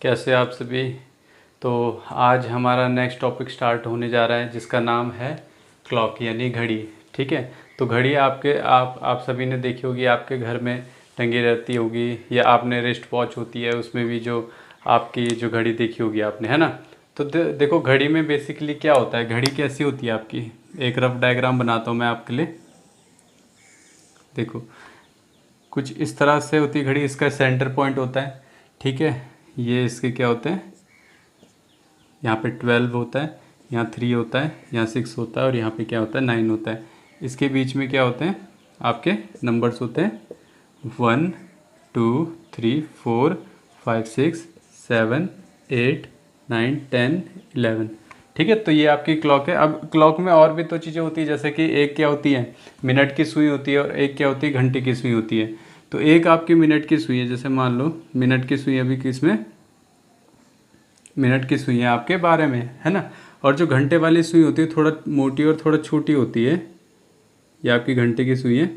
कैसे आप सभी। तो आज हमारा नेक्स्ट टॉपिक स्टार्ट होने जा रहा है जिसका नाम है क्लॉक यानी घड़ी। ठीक है, तो घड़ी आप सभी ने देखी होगी, आपके घर में टंगी रहती होगी, या आपने रिस्ट वॉच होती है उसमें भी जो आपकी जो घड़ी देखी होगी आपने, है ना। तो देखो घड़ी में बेसिकली क्या होता है, घड़ी कैसी होती है आपकी। एक रफ डायग्राम बनाता हूँ मैं आपके लिए। देखो कुछ इस तरह से होती है घड़ी, इसका सेंटर पॉइंट होता है। ठीक है, ये इसके क्या होते हैं, यहाँ पे 12 होता है, यहाँ 3 होता है, यहाँ 6 होता है, और यहाँ पे क्या होता है 9 होता है। इसके बीच में क्या होते हैं आपके नंबर्स होते हैं 1 2 3 4 5 6 7 8 9 10 11। ठीक है, तो ये आपकी क्लॉक है। अब क्लॉक में और भी तो चीज़ें होती है, जैसे कि एक क्या होती है मिनट की सुई होती है, और एक क्या होती है घंटे की सुई होती है। तो एक आपकी मिनट की सुई है, जैसे मान लो मिनट की सुई अभी किसमें, मिनट की सुई है आपके 12 में, है ना। और जो घंटे वाली सुई होती है थोड़ा मोटी और थोड़ा छोटी होती है, ये आपकी घंटे की सुई है,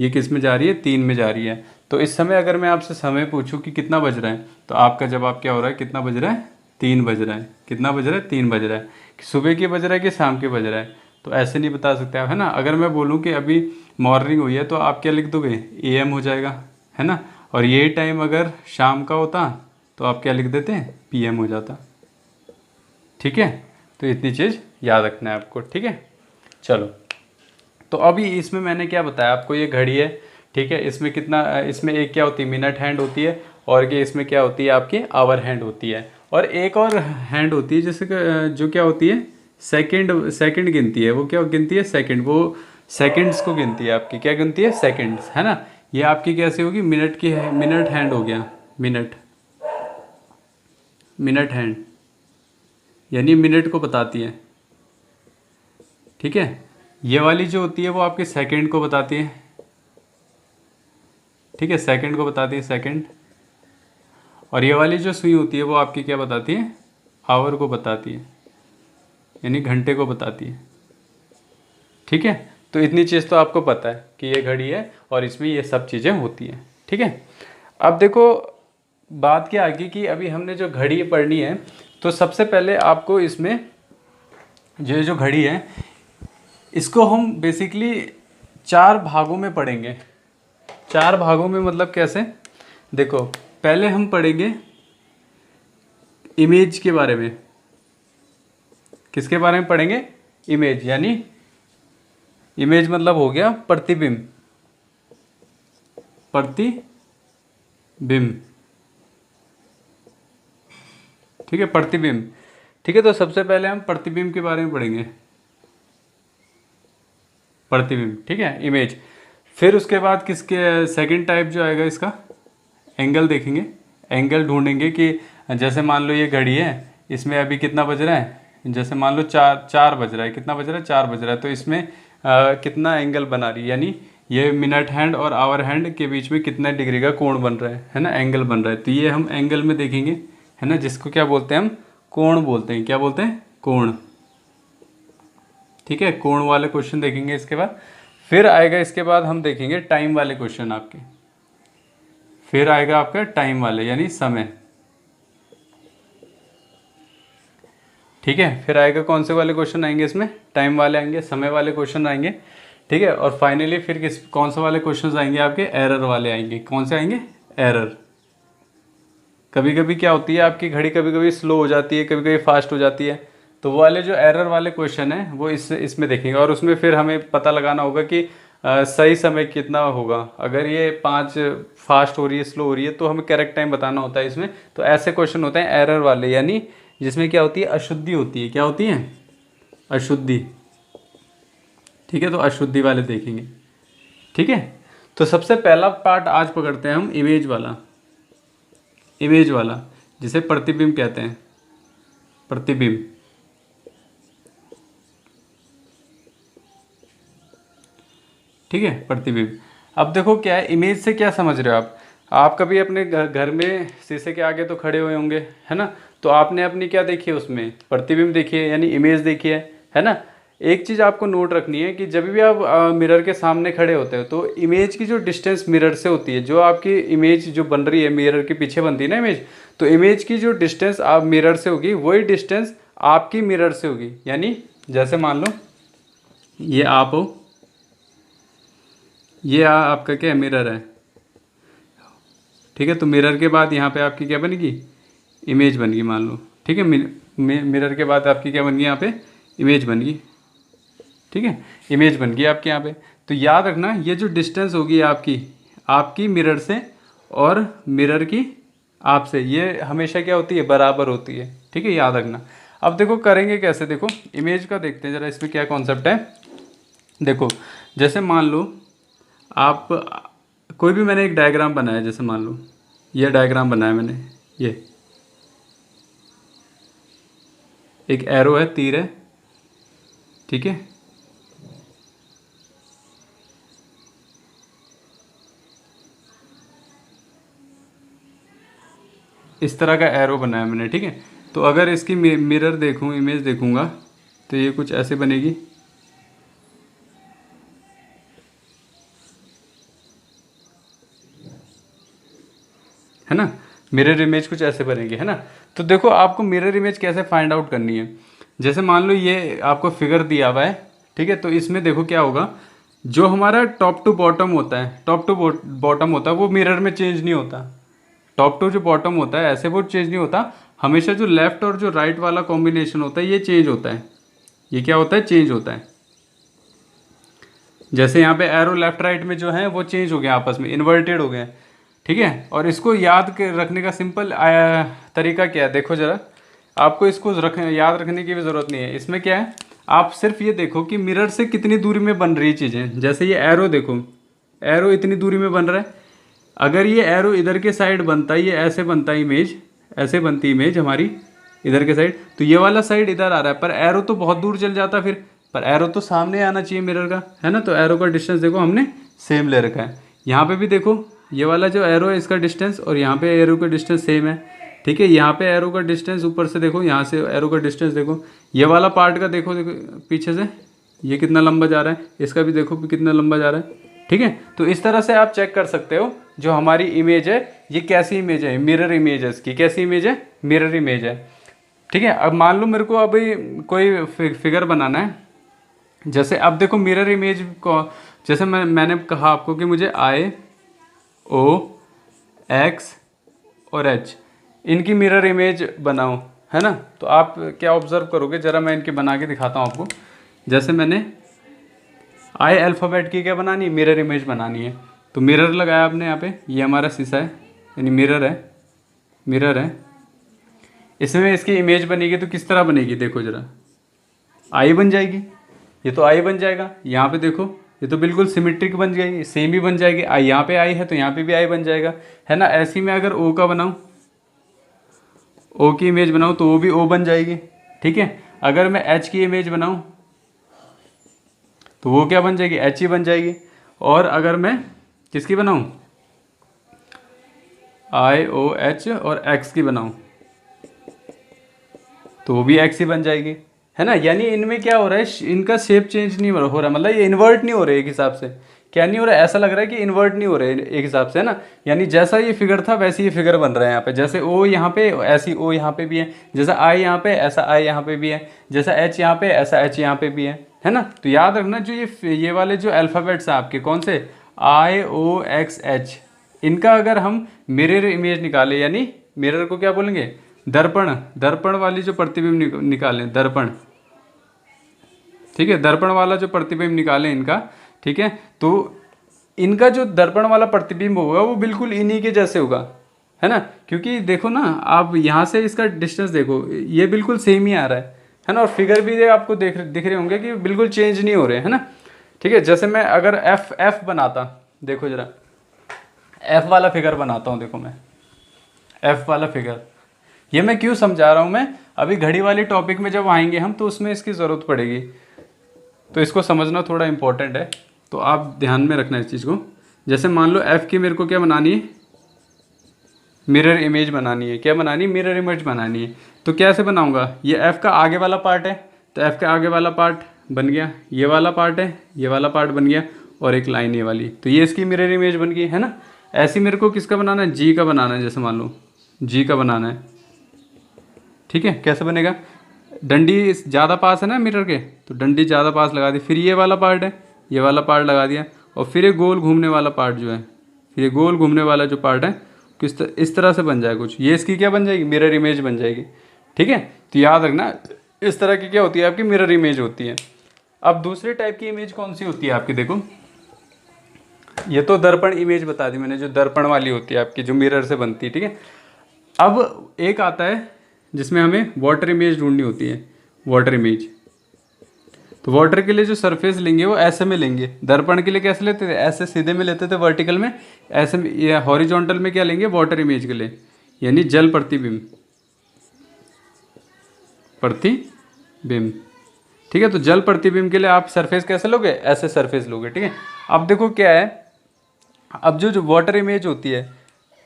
ये किस में जा रही है 3 में जा रही है। तो इस समय अगर मैं आपसे समय पूछूं कि कितना बज रहा है, तो आपका जवाब क्या हो रहा है, कितना बज रहा है 3 बज रहा है। कितना बज रहा है 3 बज रहा है। कि सुबह के बज रहा है कि शाम के बज रहा है, तो ऐसे नहीं बता सकते आप, है ना। अगर मैं बोलूँ कि अभी मॉर्निंग हुई है तो आप क्या लिख दोगे, AM हो जाएगा, है ना। और यही टाइम अगर शाम का होता तो आप क्या लिख देते हैं, PM हो जाता। ठीक है, तो इतनी चीज़ याद रखना है आपको। ठीक है, चलो। तो अभी इसमें मैंने क्या बताया आपको, ये घड़ी है। ठीक है, इसमें कितना, इसमें एक क्या होती है मिनट हैंड होती है, और ये इसमें क्या होती है आपकी आवर हैंड होती है, और एक और हैंड होती है जैसे जो क्या होती है सेकंड, सेकंड गिनती है। वो क्या गिनती है, सेकंड, वो सेकंड्स को गिनती है आपकी, क्या गिनती है सेकंड्स, है ना। ये आपकी कैसे होगी, मिनट की है, मिनट हैंड हो गया, मिनट, मिनट हैंड यानी मिनट को बताती है। ठीक है, ये वाली जो होती है वो आपके सेकंड को बताती है। ठीक है, सेकंड को बताती है, सेकंड। और ये वाली जो सुई होती है वो आपकी क्या बताती है, आवर को बताती है, यानी घंटे को बताती है। ठीक है, तो इतनी चीज़ तो आपको पता है कि ये घड़ी है और इसमें ये सब चीज़ें होती हैं। ठीक है, अब देखो बात क्या आगे कि अभी हमने जो घड़ी पढ़नी है, तो सबसे पहले आपको इसमें जो घड़ी है इसको हम बेसिकली 4 भागों में पढ़ेंगे। 4 भागों में मतलब कैसे, देखो पहले हम पढ़ेंगे इमेज के बारे में। किसके बारे में पढ़ेंगे, इमेज, यानी इमेज मतलब हो गया प्रतिबिंब, प्रतिबिंब। ठीक है, प्रतिबिंब। ठीक है, तो सबसे पहले हम प्रतिबिंब के बारे में पढ़ेंगे, प्रतिबिंब। ठीक है, इमेज। फिर उसके बाद किसके सेकंड टाइप जो आएगा इसका, एंगल देखेंगे, एंगल ढूंढेंगे कि जैसे मान लो ये घड़ी है, इसमें अभी कितना बज रहा है, जैसे मान लो 4 बज रहा है, कितना बज रहा है 4 बज रहा है, तो इसमें कितना एंगल बना रही है, यानी ये मिनट हैंड और आवर हैंड के बीच में कितने डिग्री का कोण बन रहा है ना, एंगल बन रहा है। तो ये हम एंगल में देखेंगे, है ना, जिसको क्या बोलते हैं हम, कोण बोलते हैं। क्या बोलते हैं, कोण। ठीक है, कोण वाले क्वेश्चन देखेंगे इसके बाद। फिर आएगा इसके बाद हम देखेंगे टाइम वाले क्वेश्चन आपके। फिर आएगा आपका टाइम वाले यानी समय। ठीक है, फिर आएगा कौन से वाले क्वेश्चन आएंगे इसमें, टाइम वाले आएंगे, समय वाले क्वेश्चन आएंगे। ठीक है, और फाइनली फिर कौन से वाले क्वेश्चंस आएंगे आपके, एरर वाले आएंगे। कौन से आएंगे, एरर। कभी कभी क्या होती है आपकी घड़ी, कभी कभी स्लो हो जाती है, कभी कभी फास्ट हो जाती है, तो वो वाले जो एरर वाले क्वेश्चन है वो इसमें देखेंगे। और उसमें फिर हमें पता लगाना होगा कि सही समय कितना होगा। अगर ये 5 फास्ट हो रही है, स्लो हो रही है, तो हमें करेक्ट टाइम बताना होता है इसमें। तो ऐसे क्वेश्चन होते हैं एरर वाले, यानी जिसमें क्या होती है, अशुद्धि होती है। क्या होती है, अशुद्धि। ठीक है, तो अशुद्धि वाले देखेंगे। ठीक है, तो सबसे पहला पार्ट आज पकड़ते हैं हम इमेज वाला, इमेज वाला जिसे प्रतिबिंब कहते हैं, प्रतिबिंब। ठीक है, प्रतिबिंब। अब देखो क्या है, इमेज से क्या समझ रहे हो आप कभी अपने घर में शीशे के आगे तो खड़े हुए होंगे, है ना। तो आपने अपनी क्या देखी है उसमें, प्रतिबिंब देखी है, यानी इमेज देखी है ना। एक चीज़ आपको नोट रखनी है कि जब भी आप मिरर के सामने खड़े होते हो तो इमेज की जो डिस्टेंस मिरर से होती है, जो आपकी इमेज जो बन रही है मिरर के पीछे बनती है ना इमेज, तो इमेज की जो डिस्टेंस आप मिरर से होगी वही डिस्टेंस आपकी मिरर से होगी। यानी जैसे मान लो ये आप हो, ये आपका क्या है, मिरर है, ठीक है। तो मिरर के बाद यहाँ पे आपकी क्या बनेगी, इमेज बन गई मान लो, ठीक है। मिरर के बाद आपकी क्या बन गई, यहाँ पे इमेज बन गई, ठीक है, इमेज बन गई आपके यहाँ पे। तो याद रखना ये जो डिस्टेंस होगी आपकी आपकी मिरर से और मिरर की आपसे, ये हमेशा क्या होती है, बराबर होती है, ठीक है, याद रखना। अब देखो करेंगे कैसे, देखो इमेज का देखते हैं ज़रा, इसमें क्या कॉन्सेप्ट है। देखो जैसे मान लो आप कोई भी, मैंने एक डायग्राम बनाया, जैसे मान लो ये डायग्राम बनाया मैंने, ये एक एरो है, तीर है, ठीक है। इस तरह का एरो बनाया मैंने, ठीक है। तो अगर इसकी मिरर देखूं, इमेज देखूंगा तो ये कुछ ऐसे बनेगी, है ना। मिरर इमेज कुछ ऐसे बनेगी, है ना। तो देखो आपको मिरर इमेज कैसे फाइंड आउट करनी है। जैसे मान लो ये आपको फिगर दिया हुआ है, ठीक है। तो इसमें देखो क्या होगा, जो हमारा टॉप टू बॉटम होता है, टॉप टू बॉटम होता है वो मिरर में चेंज नहीं होता। टॉप टू जो बॉटम होता है ऐसे वो चेंज नहीं होता, हमेशा जो लेफ्ट और जो राइट वाला कॉम्बिनेशन होता है ये चेंज होता है। ये क्या होता है, चेंज होता है। जैसे यहाँ पे एरो लेफ्ट राइट में जो है वो चेंज हो गया, आपस में इन्वर्टेड हो गए, ठीक है। और इसको याद रखने का सिंपल तरीका क्या है, देखो जरा, आपको इसको याद रखने की भी ज़रूरत नहीं है। इसमें क्या है, आप सिर्फ ये देखो कि मिरर से कितनी दूरी में बन रही चीज़ें। जैसे ये एरो देखो, एरो इतनी दूरी में बन रहा है। अगर ये एरो इधर के साइड बनता है, ये ऐसे बनता है इमेज, ऐसे बनती इमेज हमारी इधर के साइड, तो ये वाला साइड इधर आ रहा है, पर एरो तो बहुत दूर चल जाता फिर, पर एरो तो सामने आना चाहिए मिरर का, है ना। तो एरो का डिस्टेंस देखो हमने सेम ले रखा है। यहाँ पे भी देखो ये वाला जो एरो है इसका डिस्टेंस और यहाँ पे एरो का डिस्टेंस सेम है, ठीक है। यहाँ पे एरो का डिस्टेंस ऊपर से देखो, यहाँ से एरो का डिस्टेंस देखो, ये वाला पार्ट का देखो, देखो पीछे से ये कितना लंबा जा रहा है, इसका भी देखो कितना लंबा जा रहा है, ठीक है। तो इस तरह से आप चेक कर सकते हो जो हमारी इमेज है ये कैसी इमेज है, मिरर इमेज है इसकी, कैसी इमेज है, मिरर इमेज है, ठीक है। अब मान लो मेरे को अभी कोई फिगर बनाना है, जैसे अब देखो मिरर इमेज को, जैसे मैंने कहा आपको कि मुझे आई ओ एक्स और एच इनकी मिरर इमेज बनाओ, है ना। तो आप क्या ऑब्जर्व करोगे, ज़रा मैं इनके बना के दिखाता हूँ आपको। जैसे मैंने आई अल्फ़ाबेट की क्या बनानी है, मिरर इमेज बनानी है। तो मिरर लगाया आपने यहाँ पे, ये हमारा शीशा है, यानी मिरर है, मिरर है। इसमें इसकी इमेज बनेगी तो किस तरह बनेगी, देखो ज़रा, आई बन जाएगी, ये तो आई बन जाएगा। यहाँ पे देखो ये तो बिल्कुल सिमेट्रिक बन जाएगी, सेम ही बन जाएगी। आई यहाँ पे आई है तो यहाँ पे भी आई बन जाएगा, है ना। ऐसी में अगर ओ का बनाऊँ, ओ की इमेज बनाऊँ तो वो भी ओ बन जाएगी, ठीक है। अगर मैं एच की इमेज बनाऊँ तो वो क्या बन जाएगी, एच ही बन जाएगी। और अगर मैं किसकी बनाऊँ, आई ओ एच और एक्स की बनाऊँ तो वो भी एक्स ही बन जाएगी, है ना। यानी इनमें क्या हो रहा है, इनका शेप चेंज नहीं हो रहा, मतलब ये इन्वर्ट नहीं हो रहे एक हिसाब से, क्या नहीं हो रहा है, ऐसा लग रहा है कि इन्वर्ट नहीं हो रहे एक हिसाब से, है ना। यानी जैसा ये फिगर था वैसे ये फिगर बन रहा है यहाँ पे, जैसे ओ यहाँ पे ऐसी ओ यहाँ पे भी है, जैसा आई यहाँ पे ऐसा आई यहाँ पे भी है, जैसा एच यहाँ पे ऐसा एच यहाँ पे भी है ना। तो याद रखना जो ये वाले जो अल्फ़ाबेट्स हैं आपके, कौन से, आई ओ एक्स एच, इनका अगर हम मिरर इमेज निकाले, यानी मिरर को क्या बोलेंगे, दर्पण, दर्पण वाली जो प्रतिबिंब निकालें, दर्पण, ठीक है, दर्पण वाला जो प्रतिबिंब निकालें इनका, ठीक है। तो इनका जो दर्पण वाला प्रतिबिंब होगा वो बिल्कुल इन्हीं के जैसे होगा, है ना। क्योंकि देखो ना आप यहाँ से इसका डिस्टेंस देखो, ये बिल्कुल सेम ही आ रहा है ना। और फिगर भी आपको दिख रहे होंगे कि बिल्कुल चेंज नहीं हो रहे, है ना, ठीक है। जैसे मैं अगर एफ बनाता, देखो जरा एफ वाला फिगर बनाता हूँ, देखो मैं एफ वाला फिगर, ये मैं क्यों समझा रहा हूँ, मैं अभी घड़ी वाले टॉपिक में जब आएंगे हम तो उसमें इसकी ज़रूरत पड़ेगी, तो इसको समझना थोड़ा इंपॉर्टेंट है, तो आप ध्यान में रखना इस चीज़ को। जैसे मान लो एफ़ की मेरे को क्या बनानी है, मिरर इमेज बनानी है, क्या बनानी है, मिरर इमेज बनानी है। तो कैसे बनाऊंगा, ये एफ़ का आगे वाला पार्ट है तो एफ़ का आगे वाला पार्ट बन गया, ये वाला पार्ट है, ये वाला पार्ट बन गया, और एक लाइन ये वाली, तो ये इसकी मिरर इमेज बन गई है ना। ऐसी मेरे को किसका बनाना है, जी का बनाना है, जैसे मान लो जी का बनाना है, ठीक है। कैसे बनेगा, डंडी ज़्यादा पास है ना मिरर के, तो डंडी ज़्यादा पास लगा दी, फिर ये वाला पार्ट है, ये वाला पार्ट लगा दिया, और फिर ये गोल घूमने वाला पार्ट जो है, फिर ये गोल घूमने वाला जो पार्ट है इस तरह से बन जाए कुछ, ये इसकी क्या बन जाएगी, मिरर इमेज बन जाएगी, ठीक है। तो याद रखना इस तरह की क्या होती है आपकी मिरर इमेज होती है। अब दूसरे टाइप की इमेज कौन सी होती है आपकी, देखो ये तो दर्पण इमेज बता दी मैंने, जो दर्पण वाली होती है आपकी, जो मिरर से बनती है, ठीक है। अब एक आता है जिसमें हमें वाटर इमेज ढूंढनी होती है, वाटर इमेज। तो वाटर के लिए जो सरफेस लेंगे वो ऐसे में लेंगे, दर्पण के लिए कैसे लेते थे, ऐसे सीधे में लेते थे वर्टिकल में, ऐसे में या हॉरिजॉन्टल में क्या लेंगे वाटर इमेज के लिए, यानी जल प्रतिबिंब, प्रतिबिंब, ठीक है। तो जल प्रतिबिंब के लिए आप सरफेस कैसे लोगे, ऐसे सरफेस लोगे, ठीक है। अब देखो क्या है, अब जो वाटर इमेज होती है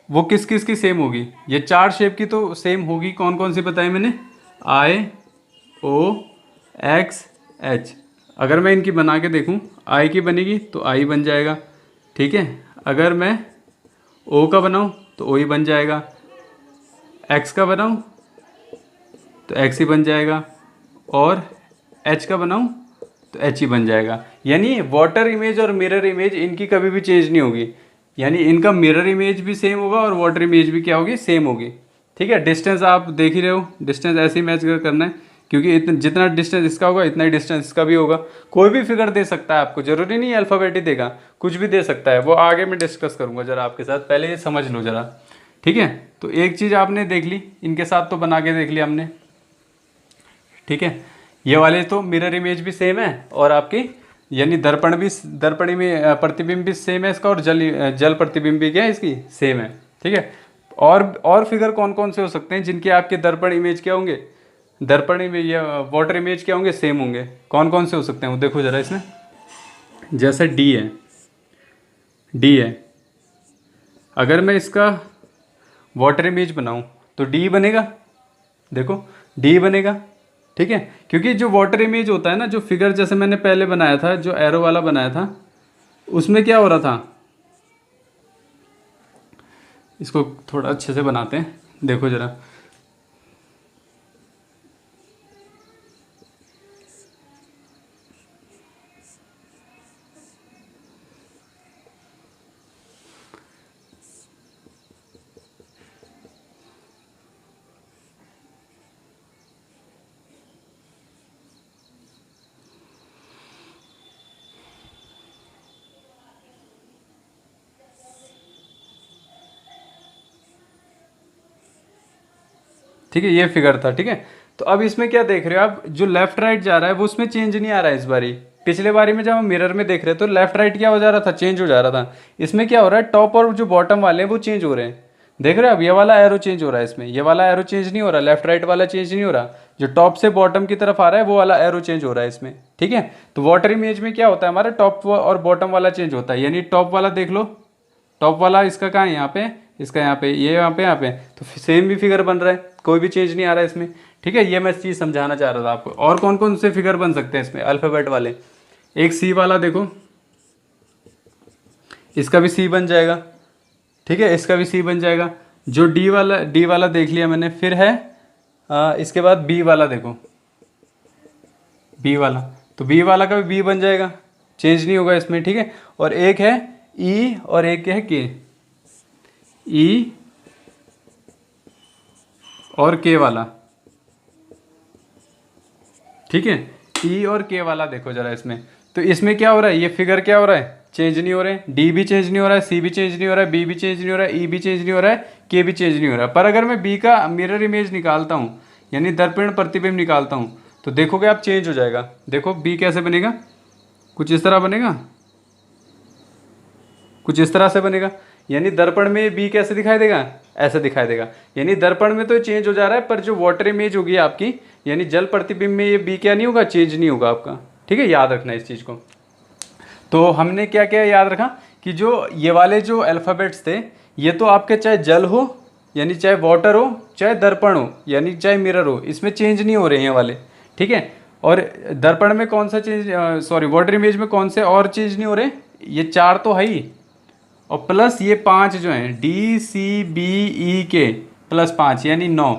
वो किस किस की सेम होगी, ये 4 शेप की तो सेम होगी, कौन कौन सी बताई मैंने, आई ओ एक्स एच। अगर मैं इनकी बना के देखूं, आई की बनेगी तो आई बन जाएगा, ठीक है। अगर मैं ओ का बनाऊं तो ओ ही बन जाएगा, एक्स का बनाऊं तो एक्स ही बन जाएगा, और एच का बनाऊं तो एच ही बन जाएगा। यानी वाटर इमेज और मिरर इमेज इनकी कभी भी चेंज नहीं होगी, यानी इनका मिरर इमेज भी सेम होगा और वाटर इमेज भी क्या होगी, सेम होगी, ठीक है। डिस्टेंस आप देख ही रहे हो, डिस्टेंस ऐसे ही मैच करना है, क्योंकि इतना जितना डिस्टेंस इसका होगा इतना ही डिस्टेंस इसका भी होगा। कोई भी फिगर दे सकता है आपको, जरूरी नहीं अल्फ़ाबेट ही देगा, कुछ भी दे सकता है, वो आगे मैं डिस्कस करूँगा जरा आपके साथ, पहले ये समझ लो जरा, ठीक है। तो एक चीज़ आपने देख ली, इनके साथ तो बना के देख लिया हमने, ठीक है। ये वाले तो मिरर इमेज भी सेम है, और आपकी यानी दर्पण में प्रतिबिंब भी सेम है इसका, और जल प्रतिबिंब भी क्या है इसकी सेम है, ठीक है। और फिगर कौन कौन से हो सकते हैं जिनके आपके दर्पण इमेज क्या होंगे, दर्पण इमेज या वाटर इमेज क्या होंगे, सेम होंगे, कौन कौन से हो सकते हैं वो देखो जरा इसमें। जैसे डी है, अगर मैं इसका वाटर इमेज बनाऊं तो डी बनेगा, देखो डी बनेगा, ठीक है। क्योंकि जो वाटर इमेज होता है ना, जो फिगर जैसे मैंने पहले बनाया था, जो एरो वाला बनाया था, उसमें क्या हो रहा था, इसको थोड़ा अच्छे से बनाते हैं, देखो जरा, ठीक है, ये फिगर था, ठीक है। तो अब इसमें क्या देख रहे हो आप, जो लेफ्ट राइट जा रहा है वो उसमें चेंज नहीं आ रहा है इस बारी। पिछले बारी में जब हम मिरर में देख रहे थे तो लेफ्ट राइट क्या हो जा रहा था, चेंज हो जा रहा था। इसमें क्या हो रहा है, टॉप और जो बॉटम वाले हैं वो चेंज हो रहे हैं, देख रहे हो अब ये वाला एरो चेंज हो रहा है इसमें, ये वाला एरो चेंज नहीं हो रहा, लेफ्ट राइट वाला चेंज नहीं हो रहा, जो टॉप से बॉटम की तरफ आ रहा है वो वाला एरो चेंज हो रहा है इसमें, ठीक है। तो वाटर इमेज में क्या होता है, हमारा टॉप और बॉटम वाला चेंज होता है, यानी टॉप वाला देख लो, टॉप वाला इसका कहाँ है, यहाँ पे, इसका यहाँ पे, ये यहाँ पे, यहाँ पे, तो सेम भी फिगर बन रहा है, कोई भी चेंज नहीं आ रहा है इसमें, ठीक है। ये मैं चीज़ समझाना चाह रहा था आपको। और कौन कौन से फिगर बन सकते हैं इसमें अल्फ़ाबेट वाले, एक सी वाला देखो, इसका भी सी बन जाएगा, ठीक है, इसका भी सी बन जाएगा। जो डी वाला देख लिया मैंने, फिर है इसके बाद बी वाला देखो, बी वाला, तो बी वाला का भी बी बन जाएगा, चेंज नहीं होगा इसमें, ठीक है। और एक है ई और एक है के, ई और के वाला, ठीक है, ई और के वाला देखो जरा इसमें। तो इसमें क्या हो रहा है, ये फिगर क्या हो रहा है, चेंज नहीं हो रहे, डी भी चेंज नहीं हो रहा है, सी भी चेंज नहीं हो रहा है, बी भी चेंज नहीं हो रहा है, ई भी चेंज नहीं हो रहा है, के भी चेंज नहीं हो रहा है। पर अगर मैं बी का मिरर इमेज निकालता हूँ, यानी दर्पण प्रतिबिंब निकालता हूँ, तो देखोगे आप चेंज हो जाएगा। देखो बी कैसे बनेगा, कुछ इस तरह बनेगा, कुछ इस तरह से बनेगा, यानी दर्पण में बी कैसे दिखाई देगा, ऐसे दिखाई देगा। यानी दर्पण में तो चेंज हो जा रहा है, पर जो वाटर इमेज होगी आपकी, यानी जल प्रतिबिंब में ये बी क्या नहीं होगा, चेंज नहीं होगा आपका, ठीक है। याद रखना इस चीज़ को। तो हमने क्या क्या याद रखा कि जो ये वाले जो अल्फ़ाबेट्स थे, ये तो आपके चाहे जल हो, यानी चाहे वाटर हो, चाहे दर्पण हो, यानी चाहे मिरर हो, इसमें चेंज नहीं हो रहे हैं ये वाले, ठीक है। और दर्पण में कौन सा चीज, सॉरी वाटर इमेज में कौन से और चीज़ नहीं हो रहे, ये 4 तो है ही, और प्लस ये 5 जो हैं डी सी बी ई के प्लस 5 यानी 9,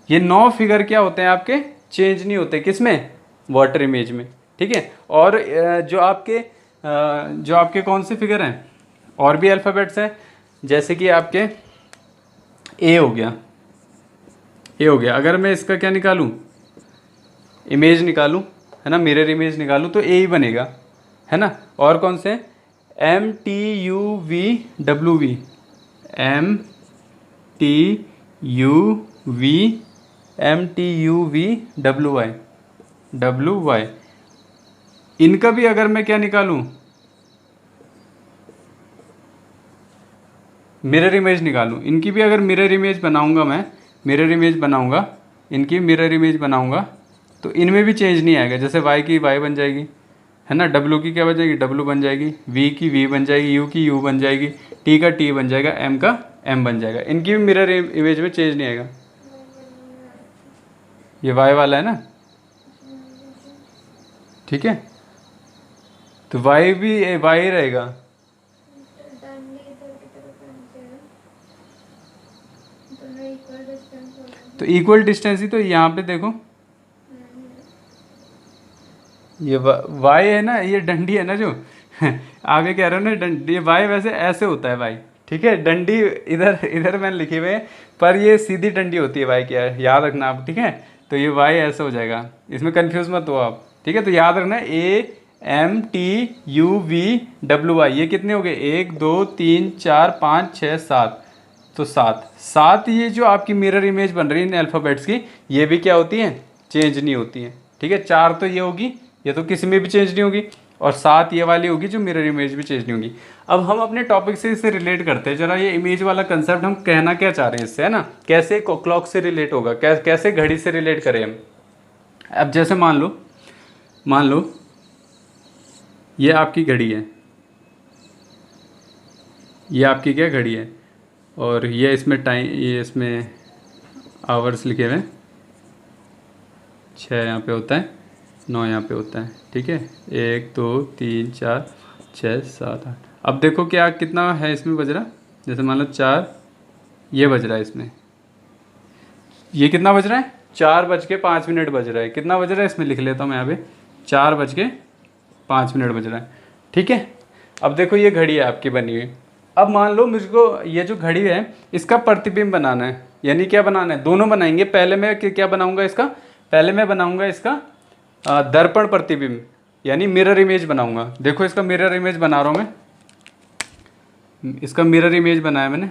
ये 9 फिगर क्या होते हैं आपके, चेंज नहीं होते किसमें, वाटर इमेज में। ठीक है, और जो आपके कौन से फिगर हैं, और भी अल्फ़ाबेट्स हैं, जैसे कि आपके ए हो गया, ए हो गया। अगर मैं इसका क्या निकालूं, इमेज निकालूं, है ना, मिरर इमेज निकालूं, तो ए ही बनेगा, है ना। और कौन से, M T U V W V, M T U V, M T U V W Y, W Y, इनका भी अगर मैं क्या निकालूं, मिरर इमेज निकालूं, इनकी भी अगर मिरर इमेज बनाऊंगा, मैं मिरर इमेज बनाऊंगा, इनकी मिरर इमेज बनाऊंगा, तो इनमें भी चेंज नहीं आएगा। जैसे y की y बन जाएगी, है ना, w की क्या बन जाएगी, w बन जाएगी, v की v बन जाएगी, u की u बन जाएगी, t का t बन जाएगा, m का m बन जाएगा। इनकी भी मिरर इमेज में चेंज नहीं आएगा। ये y वाला है ना, ठीक है, तो y भी y ही रहेगा। तो इक्वल डिस्टेंस ही तो यहाँ पे देखो, ये वाई है ना, ये डंडी है ना जो आगे कह रहे हो ना, डंडी, ये वाई वैसे ऐसे होता है वाई, ठीक है, डंडी इधर इधर मैंने लिखी हुई है, पर ये सीधी डंडी होती है वाई की, याद रखना आप, ठीक है। तो ये वाई ऐसे हो जाएगा, इसमें कंफ्यूज मत हो आप, ठीक है। तो याद रखना A M T U V W Y, ये कितने हो गए, 1 2 3 4 5 6 7, तो 7 ये जो आपकी मिरर इमेज बन रही है इन अल्फ़ाबेट्स की, ये भी क्या होती है, चेंज नहीं होती है, ठीक है। 4 तो ये होगी, ये तो किसी में भी चेंज नहीं होगी, और 7 ये वाली होगी जो मिरर इमेज भी चेंज नहीं होगी। अब हम अपने टॉपिक से इसे रिलेट करते हैं जरा, ये इमेज वाला कंसेप्ट हम कहना क्या चाह रहे हैं इससे, है ना, कैसे क्लॉक से रिलेट होगा, कैसे घड़ी से रिलेट करें हम। अब जैसे मान लो ये आपकी घड़ी है, ये आपकी क्या घड़ी है, और ये इसमें टाइम, ये इसमें आवर्स लिखे हुए हैं, 6 यहाँ पे होता है, 9 यहाँ पे होता है, ठीक है, 1 2 3 4 6 7 8। अब देखो क्या कितना है इसमें बज रहा, जैसे मान लो 4 ये बज रहा है इसमें, ये कितना बज रहा है, 4:05 बज रहा है, कितना बज रहा है इसमें लिख लेता हूँ मैं यहाँ पे, 4:05 बज रहा है, ठीक है। अब देखो ये घड़ी है आपकी बनी हुई, अब मान लो मुझको ये जो घड़ी है इसका प्रतिबिंब बनाना है, यानी क्या बनाना है, दोनों बनाएंगे। पहले मैं क्या बनाऊंगा इसका, पहले मैं बनाऊंगा इसका दर्पण प्रतिबिंब, यानी मिरर इमेज बनाऊंगा। देखो इसका मिरर इमेज बना रहा हूँ मैं, इसका मिरर इमेज बनाया मैंने,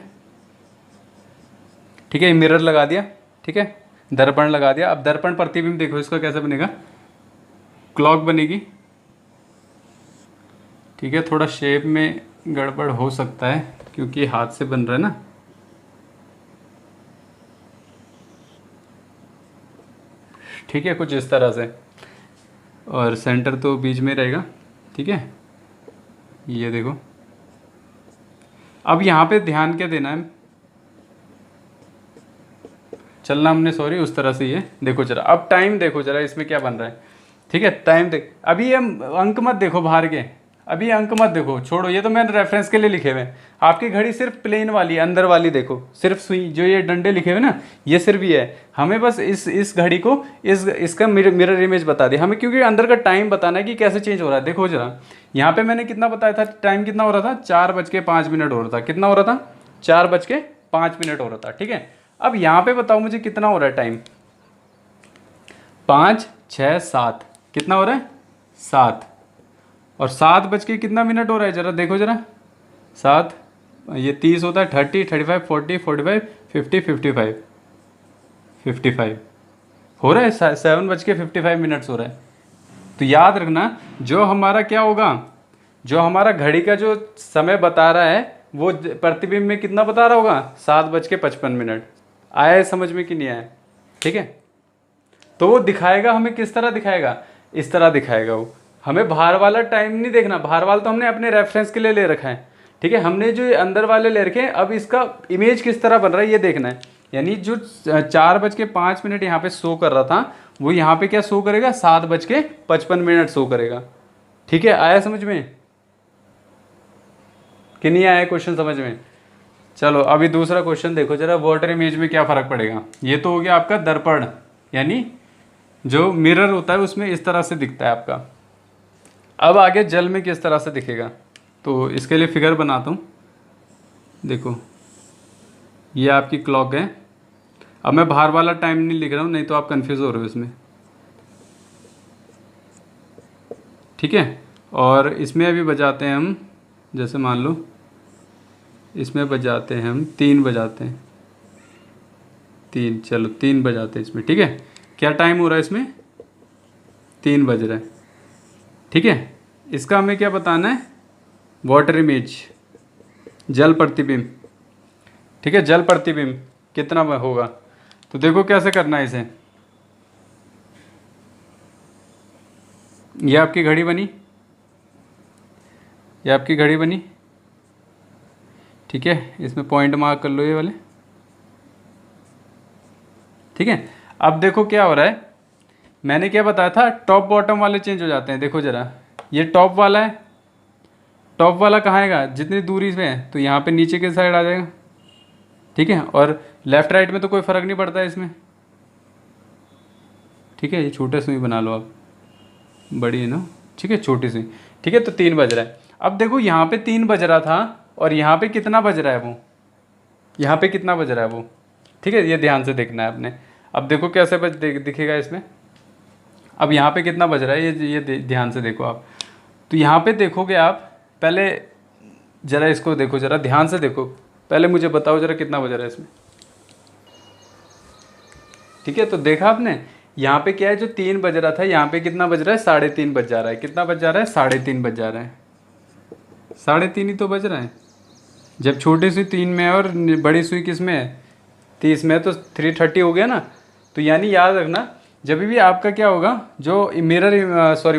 ठीक है, मिरर लगा दिया, ठीक है, दर्पण लगा दिया। अब दर्पण प्रतिबिंब देखो इसका कैसे बनेगा, क्लॉक बनेगी, ठीक है, थोड़ा शेप में गड़बड़ हो सकता है क्योंकि हाथ से बन रहा है ना, ठीक है, कुछ इस तरह से, और सेंटर तो बीच में रहेगा, ठीक है, ये देखो। अब यहाँ पे ध्यान क्या देना है, चलना हमने सॉरी उस तरह से, ये देखो जरा, अब टाइम देखो जरा इसमें क्या बन रहा है, ठीक है, टाइम देख, अभी ये अंक मत देखो बाहर के, अभी अंक मत देखो, छोड़ो, ये तो मैंने रेफरेंस के लिए लिखे हुए हैं। आपकी घड़ी सिर्फ प्लेन वाली अंदर वाली देखो, सिर्फ सुई, जो ये डंडे लिखे हुए ना, ये सिर्फ ये है, हमें बस इस घड़ी को इसका मिरर इमेज बता दिया हमें, क्योंकि अंदर का टाइम बताना है कि कैसे चेंज हो रहा है। देखो जरा, यहाँ पे मैंने कितना बताया था, टाइम कितना हो रहा था, 4:05 हो रहा था, कितना हो रहा था, 4:05 हो रहा था, ठीक है। अब यहाँ पे बताओ मुझे कितना हो रहा है टाइम, 5 6 7, कितना हो रहा है, 7, और 7 बज के कितना मिनट हो रहा है, जरा देखो जरा, 7, ये 30 होता है, 30 35 40 45 50 55 55 हो रहा है, 7:55 हो रहा है। तो याद रखना, जो हमारा क्या होगा, जो हमारा घड़ी का जो समय बता रहा है वो प्रतिबिंब में कितना बता रहा होगा, 7:55। आया है समझ में कि नहीं आया, ठीक है। तो वो दिखाएगा हमें, किस तरह दिखाएगा, इस तरह दिखाएगा वो, हमें बाहर वाला टाइम नहीं देखना, बाहर वाला तो हमने अपने रेफरेंस के लिए ले रखा है, ठीक है, हमने जो अंदर वाले ले रखे हैं, अब इसका इमेज किस तरह बन रहा है ये देखना है। यानी जो 4:05 यहाँ पे शो कर रहा था, वो यहाँ पे क्या शो करेगा, 7:55 शो करेगा। ठीक है, आया समझ में कि नहीं आया क्वेश्चन समझ में? चलो अभी दूसरा क्वेश्चन देखो जरा, वाटर इमेज में क्या फ़र्क पड़ेगा। ये तो हो गया आपका दर्पण, यानी जो मिरर होता है उसमें इस तरह से दिखता है आपका। अब आगे जल में किस तरह से दिखेगा, तो इसके लिए फिगर बनाता हूँ। देखो ये आपकी क्लॉक है। अब मैं बाहर वाला टाइम नहीं लिख रहा हूँ, नहीं तो आप कंफ्यूज हो रहे हो इसमें। ठीक है, और इसमें अभी बजाते हैं हम, जैसे मान लो इसमें बजाते हैं हम 3 बजाते हैं, 3, चलो 3 बजाते हैं इसमें। ठीक है, क्या टाइम हो रहा है इसमें, 3 बज रहा है। ठीक है, इसका हमें क्या बताना है, वाटर इमेज, जल प्रतिबिंब। ठीक है, जल प्रतिबिंब कितना होगा, तो देखो कैसे करना है इसे। ये आपकी घड़ी बनी, ये आपकी घड़ी बनी। ठीक है, इसमें पॉइंट मार्क कर लो ये वाले। ठीक है, अब देखो क्या हो रहा है, मैंने क्या बताया था, टॉप बॉटम वाले चेंज हो जाते हैं। देखो जरा, ये टॉप वाला है, टॉप वाला कहाँ आएगा, जितनी दूरी पे है तो यहाँ पे नीचे के साइड आ जाएगा। ठीक है, और लेफ्ट राइट में तो कोई फ़र्क नहीं पड़ता है इसमें। ठीक है, ये छोटे सुई बना लो आप, बड़ी है ना। ठीक है, छोटी सुई। ठीक है, तो 3 बज रहा है। अब देखो यहाँ पे 3 बज रहा था और यहाँ पे कितना बज रहा है वो, यहाँ पे कितना बज रहा है वो। ठीक है, ये ध्यान से देखना है आपने। अब देखो कैसे दिखेगा इसमें। अब यहाँ पे कितना बज रहा है, ये ध्यान से देखो आप। तो यहाँ पे देखोगे आप, पहले ज़रा इसको देखो, ज़रा ध्यान से देखो, पहले मुझे बताओ ज़रा कितना बज रहा है इसमें। ठीक है, तो देखा आपने, यहाँ पे क्या है, जो 3 बज रहा था यहाँ पे कितना बज रहा है, 3:30 बज जा रहा है। कितना बज जा रहा है, 3:30 बज जा रहा है। 3:30 ही तो बज रहा है। जब छोटी सुई 3 में है और बड़ी सुई किस में है, 30 में है, तो 3:30 हो गया ना। तो यानी याद रखना, जब भी आपका क्या होगा, जो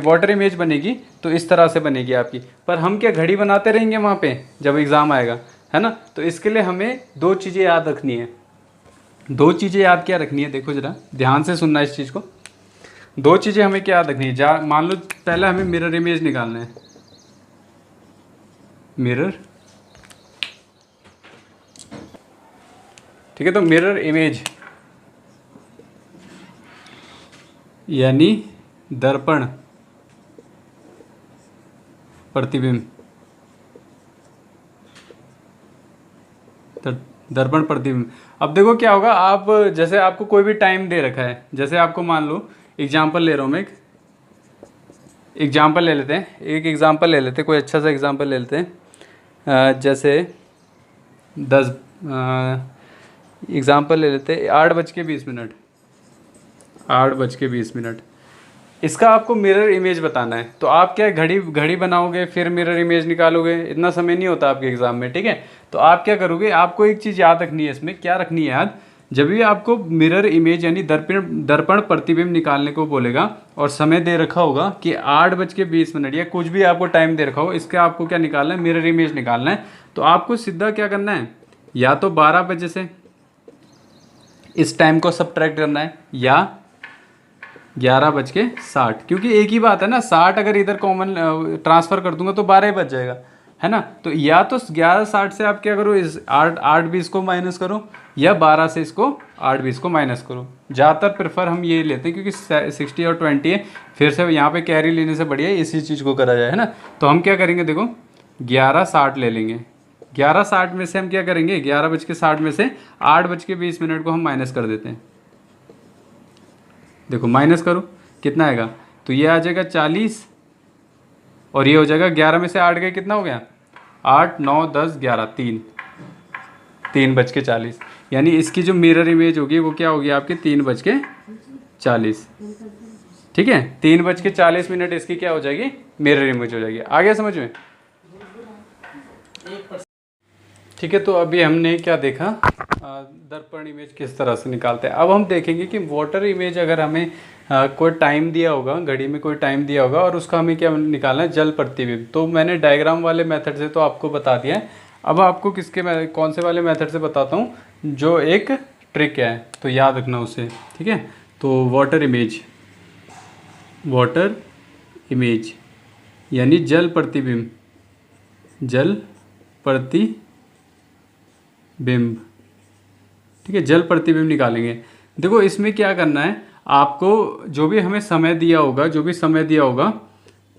वाटर इमेज बनेगी तो इस तरह से बनेगी आपकी। पर हम क्या घड़ी बनाते रहेंगे वहाँ पे जब एग्ज़ाम आएगा, है ना। तो इसके लिए हमें 2 चीज़ें याद रखनी है। 2 चीज़ें याद क्या रखनी है, देखो ज़रा ध्यान से सुनना इस चीज़ को। 2 चीज़ें हमें क्या याद रखनी है, मान लो पहले हमें मिरर इमेज निकालना है। मिरर, ठीक है, तो मिरर इमेज यानी दर्पण प्रतिबिंब, दर्पण प्रतिबिंब। अब देखो क्या होगा, आप जैसे आपको कोई भी टाइम दे रखा है, जैसे आपको मान लो एग्जांपल ले रहा हूँ मैं, एक एग्जांपल ले लेते हैं, कोई अच्छा सा एग्जांपल ले लेते हैं। जैसे 10 एग्जांपल ले लेते हैं, 8:20, 8:20। इसका आपको मिरर इमेज बताना है। तो आप क्या घड़ी बनाओगे, फिर मिरर इमेज निकालोगे, इतना समय नहीं होता आपके एग्ज़ाम में। ठीक है, तो आप क्या करोगे, आपको एक चीज़ याद रखनी है इसमें। क्या रखनी है याद, जब भी आपको मिरर इमेज यानी दर्पण प्रतिबिंब निकालने को बोलेगा और समय दे रखा होगा कि 8:20 या कुछ भी आपको टाइम दे रखा हो, इसका आपको क्या निकालना है, मिरर इमेज निकालना है। तो आपको सीधा क्या करना है, या तो 12 बजे से इस टाइम को सब्ट्रैक्ट करना है, या 11:60, क्योंकि एक ही बात है ना, 60 अगर इधर कॉमन ट्रांसफ़र कर दूंगा तो 12 बज जाएगा, है ना। तो या तो 11:60 से आप क्या करो, इस 8:20 को माइनस करो, या 12 से इसको 8:20 को माइनस करो। ज़्यादातर प्रेफर हम ये लेते हैं, क्योंकि 60 और 20 है, फिर से यहाँ पे कैरी लेने से बढ़िया इसी चीज़ को करा जाए, है ना। तो हम क्या करेंगे, देखो 11:60 ले लेंगे। 11:60 में से हम क्या करेंगे, 11:60 में से 8:20 को हम माइनस कर देते हैं। देखो माइनस करो कितना आएगा, तो ये आ जाएगा 40, और ये हो जाएगा 11 में से 8 गए, कितना हो गया, 8, 9, 10, 11, 3:40। यानी इसकी जो मिरर इमेज होगी वो क्या होगी आपकी, 3:40। ठीक है, 3:40 इसकी क्या हो जाएगी, मिरर इमेज हो जाएगी। आ गया समझ में। ठीक है, तो अभी हमने क्या देखा, दर्पण इमेज किस तरह से निकालते हैं। अब हम देखेंगे कि वाटर इमेज अगर हमें कोई टाइम दिया होगा, घड़ी में कोई टाइम दिया होगा और उसका हमें क्या निकालना है, जल प्रतिबिंब। तो मैंने डायग्राम वाले मेथड से तो आपको बता दिया है। अब आपको कौन से वाले मेथड से बताता हूँ, जो एक ट्रिक है, तो याद रखना उसे। ठीक है, तो वाटर इमेज यानी जल प्रतिबिंब, ठीक है, जल प्रतिबिंब निकालेंगे। देखो इसमें क्या करना है आपको, जो भी हमें समय दिया होगा,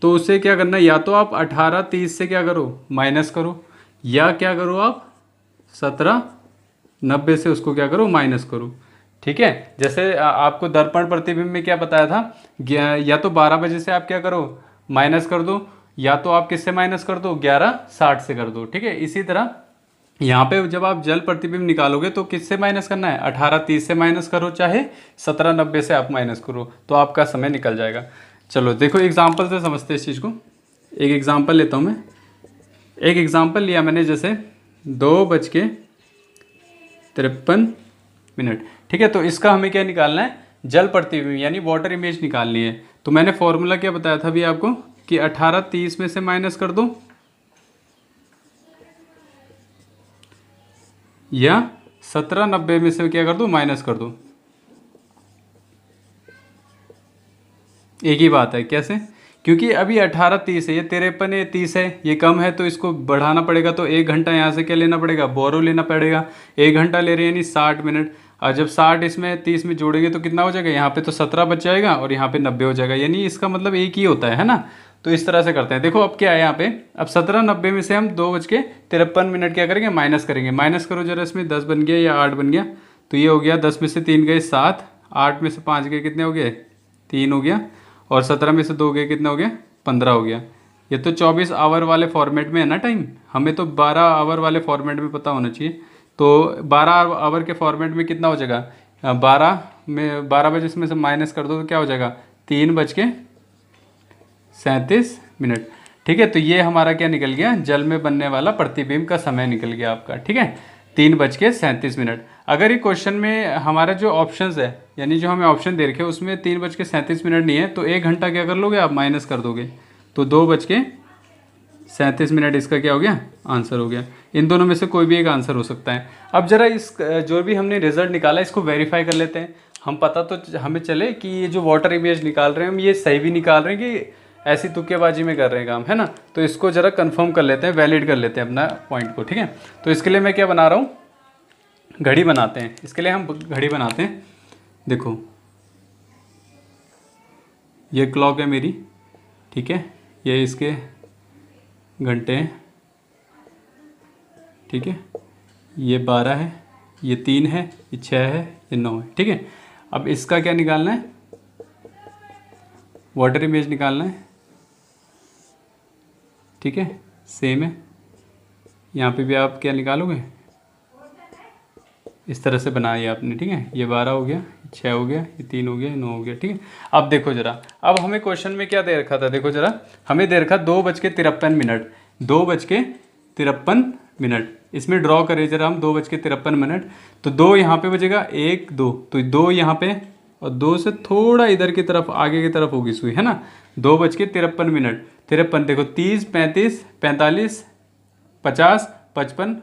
तो उसे क्या करना है, या तो आप 18:30 से क्या करो, माइनस करो, या क्या करो आप 17:90 से उसको क्या करो, माइनस करो। ठीक है, जैसे आपको दर्पण प्रतिबिंब में क्या बताया था, या तो 12 बजे से आप क्या करो, माइनस कर दो, या तो आप किससे माइनस कर दो, 11:60 से कर दो। ठीक है, इसी तरह यहाँ पे जब आप जल प्रतिबिंब निकालोगे तो किससे माइनस करना है, 18:30 से माइनस करो, चाहे 17:90 से आप माइनस करो, तो आपका समय निकल जाएगा। चलो देखो एग्जाम्पल से समझते हैं इस चीज़ को। एक एग्जाम्पल लेता हूँ मैं। एक एग्जाम्पल लिया मैंने, जैसे 2:53। ठीक है, तो इसका हमें क्या निकालना है, जल प्रतिबिंब यानी वाटर इमेज निकालनी है। तो मैंने फॉर्मूला क्या बताया था अभी आपको कि 18:30 में से माइनस कर दो, या 17:90 में से क्या कर दो, माइनस कर दो। एक ही बात है, कैसे, क्योंकि अभी 18:30 है, ये 53 है, 30 है, ये कम है, तो इसको बढ़ाना पड़ेगा। तो 1 घंटा यहाँ से क्या लेना पड़ेगा, बोरो लेना पड़ेगा। 1 घंटा ले रहे हैं यानी 60 मिनट, और जब 60 इसमें 30 में जोड़ेंगे तो कितना हो जाएगा, यहाँ पे तो 17 बच जाएगा और यहाँ पे 90 हो जाएगा, यानी इसका मतलब एक ही होता है ना। तो इस तरह से करते हैं। देखो अब क्या है यहाँ पे, अब 17:90 में से हम 2:53 क्या करेंगे, माइनस करेंगे। माइनस करो जरा, इसमें 10 बन गया या 8 बन गया, तो ये हो गया 10 में से 3 गए 7, 8 में से 5 गए कितने हो गए, 3 हो गया, और 17 में से 2 गए कितना हो गया, 15 हो गया। ये तो 24 आवर वाले फॉर्मेट में है ना टाइम, हमें तो 12 आवर वाले फॉर्मेट में पता होना चाहिए। तो 12 आवर के फॉर्मेट में कितना हो जाएगा, 12 बजे इसमें से माइनस कर दो तो क्या हो जाएगा, 3:37। ठीक है, तो ये हमारा क्या निकल गया, जल में बनने वाला प्रतिबिंब का समय निकल गया आपका। ठीक है, 3:37। अगर ये क्वेश्चन में हमारा जो ऑप्शंस है, यानी जो हमें ऑप्शन दे रखे हैं उसमें 3:37 नहीं है, तो 1 घंटा क्या कर लोगे आप, माइनस कर दोगे, तो 2:37 इसका क्या हो गया, आंसर हो गया। इन दोनों में से कोई भी एक आंसर हो सकता है। अब जरा इस जो भी हमने रिजल्ट निकाला इसको वेरीफाई कर लेते हैं, हम पता तो हमें चले कि ये जो वाटर इमेज निकाल रहे हैं हम, ये सही भी निकाल रहे हैं कि ऐसी तुक्केबाजी में कर रहे हैं काम, है ना। तो इसको ज़रा कंफर्म कर लेते हैं, वैलिड कर लेते हैं अपना पॉइंट को। ठीक है, तो इसके लिए मैं क्या बना रहा हूँ, घड़ी बनाते हैं। इसके लिए हम घड़ी बनाते हैं। देखो ये क्लॉक है मेरी, ठीक है, ये इसके घंटे हैं, ठीक है, ये 12 है, ये 3 है, ये 6 है, ये 9 है। ठीक है, अब इसका क्या निकालना है, वाटर इमेज निकालना है। ठीक है, सेम है, यहाँ पे भी आप क्या निकालोगे, इस तरह से बनाया आपने। ठीक है, ये 12 हो गया, 6 हो गया, ये 3 हो गया, 9 हो गया। ठीक है, अब देखो जरा, अब हमें क्वेश्चन में क्या दे रखा था, देखो जरा, हमें दे रखा 2:53, 2:53। इसमें ड्रॉ करें जरा हम 2:53, तो 2 यहाँ पे बचेगा, 1 2, तो 2 यहाँ पे, और 2 से थोड़ा इधर की तरफ आगे की तरफ होगी सुई, है ना। 2:53, 53, देखो 30 35 45 50 55,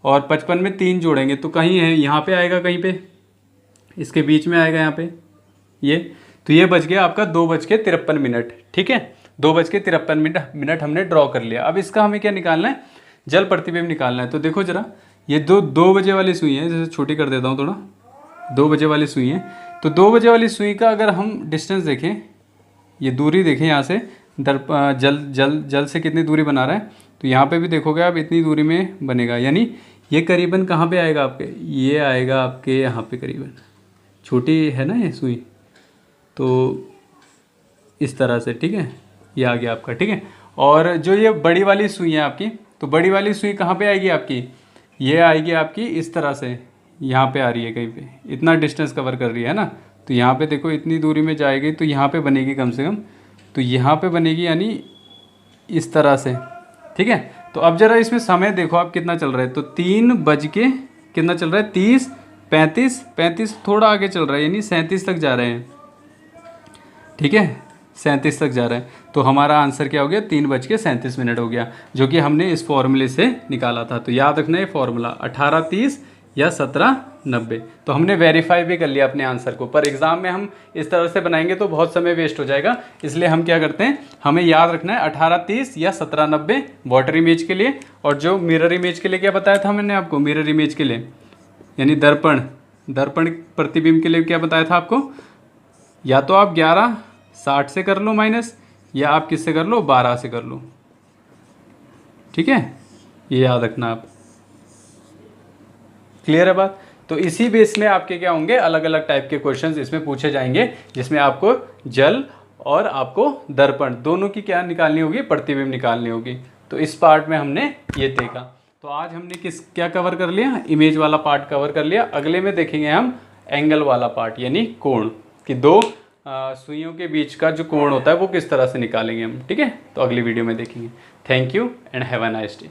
और 55 में 3 जोड़ेंगे तो कहीं है यहाँ पे आएगा, कहीं पे इसके बीच में आएगा यहाँ पे ये, तो ये बच गया आपका 2:53। ठीक है, 2:53 हमने ड्रॉ कर लिया। अब इसका हमें क्या निकालना है, जल प्रतिबिंब निकालना है। तो देखो जरा, ये 2 बजे वाली सुई है, जैसे छोटी कर देता हूँ थोड़ा, 2 बजे वाली सुई है। तो 2 बजे वाली सुई का अगर हम डिस्टेंस देखें, ये दूरी देखें यहाँ से, जल से कितनी दूरी बना रहा है, तो यहाँ पे भी देखोगे आप इतनी दूरी में बनेगा, यानी ये करीबन कहाँ पे आएगा आपके, ये आएगा आपके यहाँ पे करीबन, छोटी है ना ये सुई, तो इस तरह से। ठीक है, ये आ गया आपका। ठीक है, और जो ये बड़ी वाली सुई है आपकी, तो बड़ी वाली सुई कहाँ पे आएगी आपकी, ये आएगी आपकी इस तरह से, यहाँ पे आ रही है कहीं पे, इतना डिस्टेंस कवर कर रही है ना। तो यहाँ पे देखो इतनी दूरी में जाएगी, तो यहाँ पे बनेगी कम से कम, तो यहाँ पे बनेगी यानी इस तरह से। ठीक है, तो अब जरा इसमें समय देखो आप कितना चल रहा है, तो 3 बज के कितना चल रहा है, 30 35 थोड़ा आगे चल रहा है, यानी 37 तक जा रहे हैं। ठीक है, 37 तक जा रहा है, तो हमारा आंसर क्या हो गया, 3:37 हो गया, जो कि हमने इस फॉर्मूले से निकाला था। तो याद रखना ये फॉर्मूला 18:30 या 1790। तो हमने वेरीफाई भी कर लिया अपने आंसर को, पर एग्ज़ाम में हम इस तरह से बनाएंगे तो बहुत समय वेस्ट हो जाएगा। इसलिए हम क्या करते हैं, हमें याद रखना है 1830 या 1790 वाटर इमेज के लिए। और जो मिरर इमेज के लिए क्या बताया था मैंने आपको, मिरर इमेज के लिए यानी दर्पण प्रतिबिंब के लिए क्या बताया था आपको, या तो आप 1160 से कर लो माइनस, या आप किससे कर लो, 12 से कर लो। ठीक है, ये याद रखना आप। क्लियर है बात। तो इसी बेस में आपके क्या होंगे, अलग अलग टाइप के क्वेश्चंस इसमें पूछे जाएंगे, जिसमें आपको जल और आपको दर्पण दोनों की क्या निकालनी होगी, प्रतिबिंब निकालनी होगी। तो इस पार्ट में हमने ये देखा। तो आज हमने क्या कवर कर लिया, इमेज वाला पार्ट कवर कर लिया। अगले में देखेंगे हम एंगल वाला पार्ट, यानी कोण, कि दो सुइयों के बीच का जो कोण होता है वो किस तरह से निकालेंगे हम। ठीक है, तो अगली वीडियो में देखेंगे। Thank you and have a nice day.